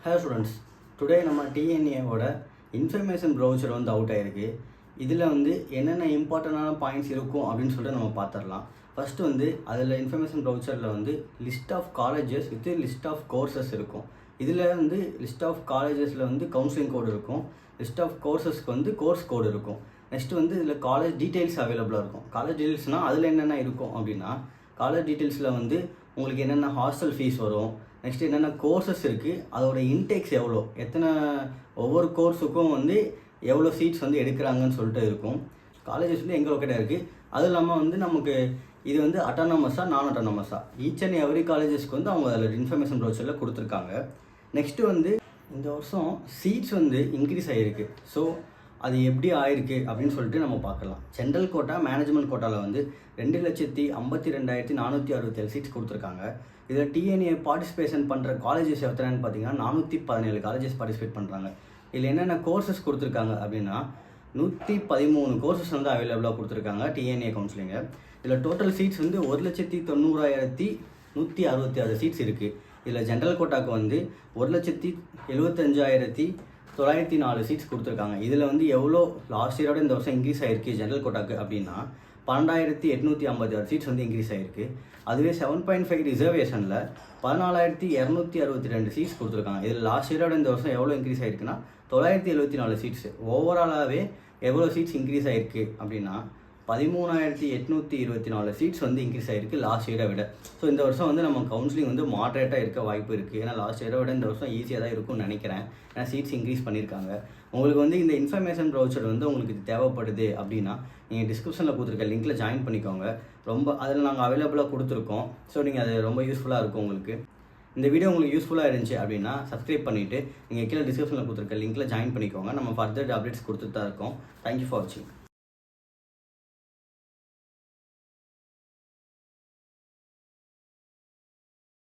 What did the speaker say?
Hello students, today நம்ம டிஎன்ஏவோட information brochure வந்து out ஆகிருக்கு. இதில் வந்து என்னென்ன இம்பார்ட்டண்டான பாயிண்ட்ஸ் இருக்கும் அப்படின்னு சொல்லிட்டு நம்ம பார்த்துடலாம். ஃபஸ்ட்டு வந்து அதில் இன்ஃபர்மேஷன் ப்ரௌச்சரில் வந்து list of colleges with list of courses இருக்கும். இதில் வந்து லிஸ்ட் ஆஃப் காலேஜஸில் வந்து கவுன்சிலிங் கோடு இருக்கும், லிஸ்ட் ஆஃப் கோர்சஸ்க்கு வந்து கோர்ஸ் கோடு இருக்கும். நெக்ஸ்ட்டு வந்து இதில் காலேஜ் டீட்டெயில்ஸ் அவைலபிளாக இருக்கும். காலேஜ் டீட்டெயில்ஸ்னால் அதில் என்னென்ன இருக்கும் அப்படின்னா, காலேஜ் டீட்டெயில்ஸில் வந்து உங்களுக்கு என்னென்ன ஹாஸ்டல் ஃபீஸ் வரும், நெக்ஸ்ட்டு என்னென்ன கோர்சஸ் இருக்குது, அதோட இன்டேக்ஸ் எவ்வளோ, எத்தனை ஒவ்வொரு கோர்ஸுக்கும் வந்து எவ்வளோ சீட்ஸ் வந்து எடுக்கிறாங்கன்னு சொல்லிட்டு இருக்கும். காலேஜஸ் வந்து எங்கே லொக்கேட்டாக இருக்குது, அதுவும் இல்லாமல் வந்து நமக்கு இது வந்து அட்டானமஸாக நான் அட்டானமஸாக ஈச் அண்ட் எவ்ரி காலேஜஸ்க்கு வந்து அவங்க அதில் இன்ஃபர்மேஷன் ப்ரௌச்சரில் கொடுத்துருக்காங்க. நெக்ஸ்ட்டு வந்து இந்த வருஷம் சீட்ஸ் வந்து இன்க்ரீஸ் ஆகிருக்கு. ஸோ அது எப்படி ஆயிருக்கு அப்படின்னு சொல்லிட்டு நம்ம பார்க்கலாம். ஜென்ரல் கோட்டா, மேனேஜ்மெண்ட் கோட்டாவில் வந்து 2,52,467 சீட்ஸ் கொடுத்துருக்காங்க. இதில் டிஎன்ஏ பார்ட்டிசிபேஷன் பண்ணுற காலேஜஸ் எத்தனைன்னு பார்த்தீங்கன்னா 417 காலேஜஸ் பார்ட்டிசிபேட் பண்ணுறாங்க. இதில் என்னென்ன கோர்சஸ் கொடுத்துருக்காங்க அப்படின்னா 113 கோர்சஸ் வந்து அவைலபிளாக கொடுத்துருக்காங்க டிஎன்ஏ கவுன்சிலிங்கு. இதில் டோட்டல் சீட்ஸ் வந்து 1,90,166 சீட்ஸ் இருக்குது. இதில் ஜென்ரல் கோட்டாக்கு வந்து 1,75,904 சீட்ஸ் கொடுத்துருக்காங்க. இதில் வந்து எவ்வளோ லாஸ்ட் இயரோட இந்த வருஷம் இன்க்ரீஸ் ஆகிருக்கு ஜென்ரல் கோட்டாக்கு அப்படின்னா 12,856 சீட்ஸ் வந்து இன்க்ரீஸ் ஆகிருக்கு. அதுவே 7.5 ரிசர்வேஷனில் 14,262 சீட்ஸ் கொடுத்துருக்காங்க. இதில் லாஸ்ட் இயரோட இந்த வருஷம் எவ்வளோ இன்க்ரீஸ் ஆகிருக்குன்னா 974 சீட்ஸ். ஓவராலாகவே எவ்வளோ சீட்ஸ் இன்க்ரீஸ் ஆகிருக்கு அப்படின்னா 13,824 சீட்ஸ் வந்து இன்க்ரீஸ் ஆகிருக்கு லாஸ்ட் இயரை விட. ஸோ இந்த வருஷம் வந்து நம்ம கவுன்சிலிங் வந்து மாட்ரேட்டாக இருக்க வாய்ப்பு இருக்குது. ஏன்னா லாஸ்ட் இயரை விட இந்த வருஷம் ஈஸியாக தான் இருக்கும்னு நினைக்கிறேன். ஏன்னா சீட்ஸ் இன்க்ரீஸ் பண்ணியிருக்காங்க. உங்களுக்கு வந்து இந்த இன்ஃபர்மேஷன் ப்ரௌச்சர் வந்து உங்களுக்கு இது தேவைப்படுது அப்படின்னா நீங்கள் டிஸ்கிரிப்ஷனில் கொடுத்துருக்க லிங்க்கில் ஜாயின் பண்ணிக்கோங்க. அதில் நாங்கள் அவைலபிளாக கொடுத்துருக்கோம். ஸோ நீங்கள் அது ரொம்ப யூஸ்ஃபுல்லாக இருக்கும் உங்களுக்கு. இந்த வீடியோ உங்களுக்கு யூஸ்ஃபுல்லாக இருந்துச்சு அப்படின்னா சப்ஸ்கிரைப் பண்ணிவிட்டு நீங்கள் கீழே டிஸ்கிரிப்ஷனில் கொடுத்துருக்க லிங்க்கில் ஜாயின் பண்ணிக்கோங்க. நம்ம ஃபர்தர் அப்டேட்ஸ் கொடுத்துட்டு தான் இருக்கோம். தேங்க்யூ ஃபார் வாட்சிங்.